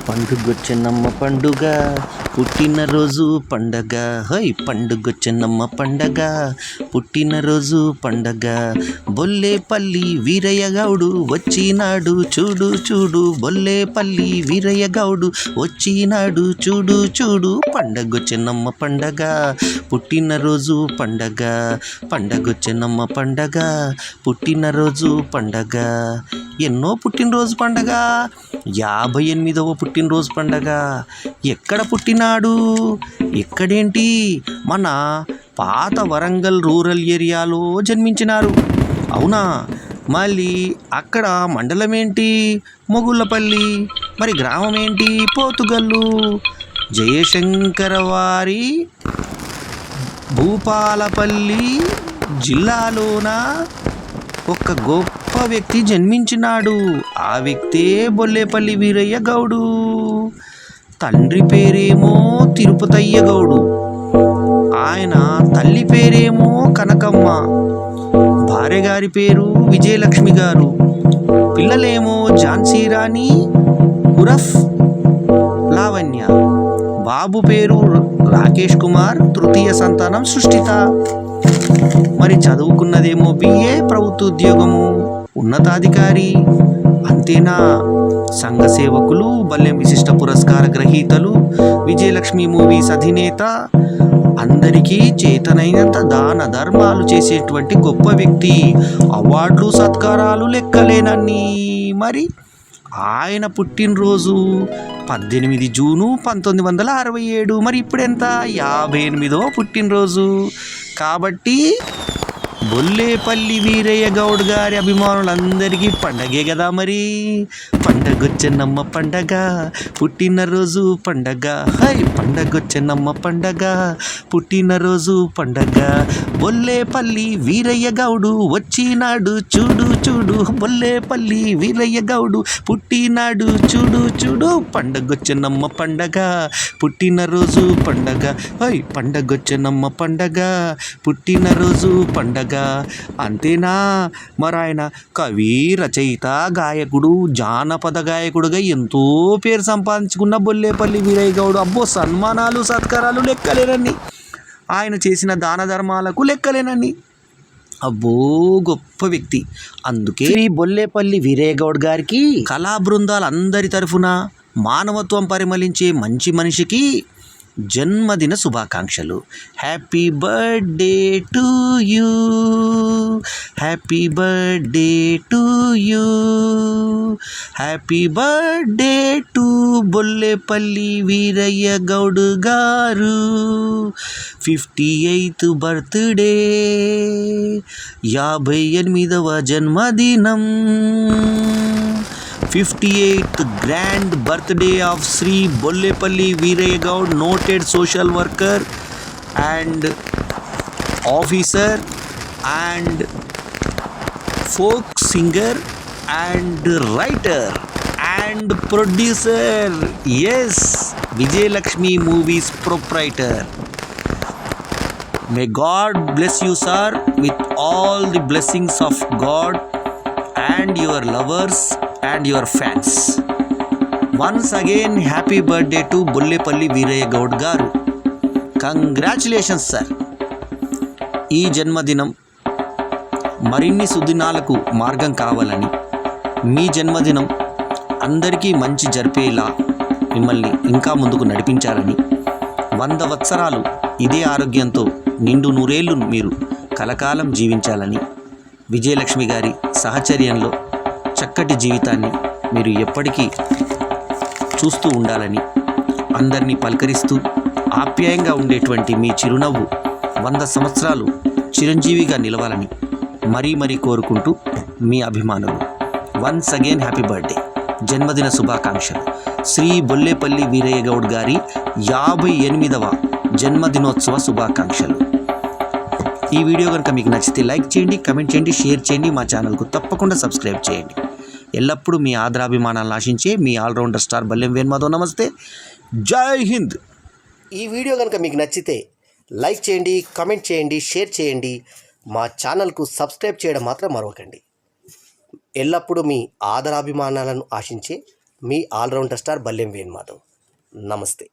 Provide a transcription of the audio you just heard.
పండుగొచ్చెనమ్మ పండుగ పుట్టినరోజు పండగ. హై పండుగొచ్చెనమ్మ పండగ పుట్టినరోజు పండగ. బొల్లేపల్లి వీరయ్య గౌడు వచ్చినాడు చూడు చూడు. బొల్లేపల్లి వీరయ్య గౌడు వచ్చినాడు చూడు చూడు. పండగొచ్చెనమ్మ పండగ పుట్టినరోజు పండగ. పండగొచ్చెనమ్మ పండగ పుట్టినరోజు పండగ. ఎన్నో పుట్టినరోజు పండగ, 58వ పుట్టినరోజు పండగ. ఎక్కడ పుట్టినాడు? ఎక్కడేంటి? మన పాత వరంగల్ రూరల్ ఏరియాలో జన్మించినారు. అవునా? మళ్ళీ అక్కడ మండలం ఏంటి? మొగుళ్ళపల్లి. మరి గ్రామం ఏంటి? పోతుగల్లు. జయశంకర వారి భూపాలపల్లి జిల్లాలోన ఒక గొప్ప వ్యక్తి జన్మించినాడు. ఆ వ్యక్తే బొల్లేపల్లి వీరయ్య గౌడు. తండ్రి పేరేమో తిరుపతయ్య గౌడు. ఆయన తల్లి పేరేమో కనకమ్మ. భార్య గారి పేరు విజయలక్ష్మి గారు. పిల్లలేమో ఝాన్సీ రాణి ఉరఫ్ లావణ్య. బాబు పేరు రాకేష్ కుమార్. తృతీయ సంతానం సృష్టిత. మరి చదువుకున్నదేమో BA, ప్రభుత్వ ఉద్యోగము, ఉన్నతాధికారి. అంతేనా? సంఘ సేవకులు, బల్లెం విశిష్ట పురస్కార గ్రహీతలు, విజయలక్ష్మి మూవీస్ అధినేత, అందరికీ చేతనైనంత దాన ధర్మాలు చేసేటువంటి గొప్ప వ్యక్తి. అవార్డులు సత్కారాలు లెక్కలేనన్ని. మరి ఆయన పుట్టినరోజు 18 జూను 1967. మరి ఇప్పుడెంత? 58వ పుట్టినరోజు. కాబట్టి బొల్లేపల్లి వీరయ్య గౌడ్ గారి అభిమానులందరికీ పండగే కదా. మరి పండగొచ్చెనమ్మ పండగ పుట్టినరోజు పండగ. హై పండగొచ్చెనమ్మ పండగ పుట్టినరోజు పండగ. బొల్లేపల్లి వీరయ్య గౌడు వచ్చినాడు చూడు చూడు. బొల్లేపల్లి వీరయ్య గౌడు పుట్టినాడు చూడు చూడు. పండగొచ్చెనమ్మ పండగ పుట్టినరోజు పండగ. హై పండగొచ్చెనమ్మ పండగ పుట్టినరోజు పండగ. అంతేనా? మరి ఆయన కవి, రచయిత, గాయకుడు, జానపద గాయకుడుగా ఎంతో పేరు సంపాదించుకున్న బొల్లేపల్లి వీరయ్య గౌడు. అబ్బో, సన్మానాలు సత్కారాలు లెక్కలేనన్ని. ఆయన చేసిన దాన ధర్మాలకు లెక్కలేనన్ని. అబ్బో, గొప్ప వ్యక్తి. అందుకే ఈ బొల్లేపల్లి వీరయ్య గౌడ్ గారికి కళా బృందాలందరి తరఫున మానవత్వం పరిమళించే మంచి మనిషికి జన్మదిన శుభాకాంక్షలు. Happy birthday to you. Happy birthday to you. Happy birthday to Bollepalli Veeraiah Goud garu. 58th birthday, 58వ జన్మదినం. 58th grand birthday of Sri Bollepalli Veerayya Gaud, noted social worker and officer and folk singer and writer and producer. Yes, Vijayalakshmi movies proprietor. May God bless you, sir, with all the blessings of God and your lovers and your fans. Once again, happy birthday to Bollepalli Veerayya Gaud garu. Congratulations, sir. ఈ జన్మదినం మరిన్ని సుదినాలకు మార్గం కావాలని, మీ జన్మదినం అందరికీ మంచి జరిపేలా మిమ్మల్ని ఇంకా ముందుకు నడిపించాలని, 100 వత్సరాలు ఇదే ఆరోగ్యంతో నిండు నూరేళ్లు మీరు కలకాలం జీవించాలని, విజయలక్ష్మి గారి సహచర్యంలో చక్కటి జీవితాన్ని మీరు ఎప్పటికీ చూస్తూ ఉండాలని, అందరినీ పలకరిస్తూ ఆప్యాయంగా ఉండేటువంటి మీ చిరునవ్వు 100 సంవత్సరాలు చిరంజీవిగా నిలవాలని మరీ కోరుకుంటూ మీ అభిమానులు. వన్స్ అగైన్ హ్యాపీ బర్త్డే, జన్మదిన శుభాకాంక్షలు. శ్రీ బొల్లేపల్లి వీరయ్య గౌడ్ గారి 58వ జన్మదినోత్సవ శుభాకాంక్షలు. ఈ వీడియో కనుక మీకు నచ్చితే లైక్ చేయండి, కమెంట్ చేయండి, షేర్ చేయండి. మా ఛానల్కు తప్పకుండా సబ్స్క్రైబ్ చేయండి. ఎల్లప్పుడూ మీ ఆదరాభిమానాలను ఆశించే మీ ఆల్రౌండర్ స్టార్ బల్లెం వేణుమాధవ్. నమస్తే, జై హింద్. ఈ వీడియో కనుక మీకు నచ్చితే లైక్ చేయండి, కమెంట్ చేయండి, షేర్ చేయండి. మా ఛానల్కు సబ్స్క్రైబ్ చేయడం మాత్రం మరవకండి. ఎల్లప్పుడూ మీ ఆదరాభిమానాలను ఆశించే మీ ఆల్రౌండర్ స్టార్ బల్లెం వేణుమాధవ్. నమస్తే.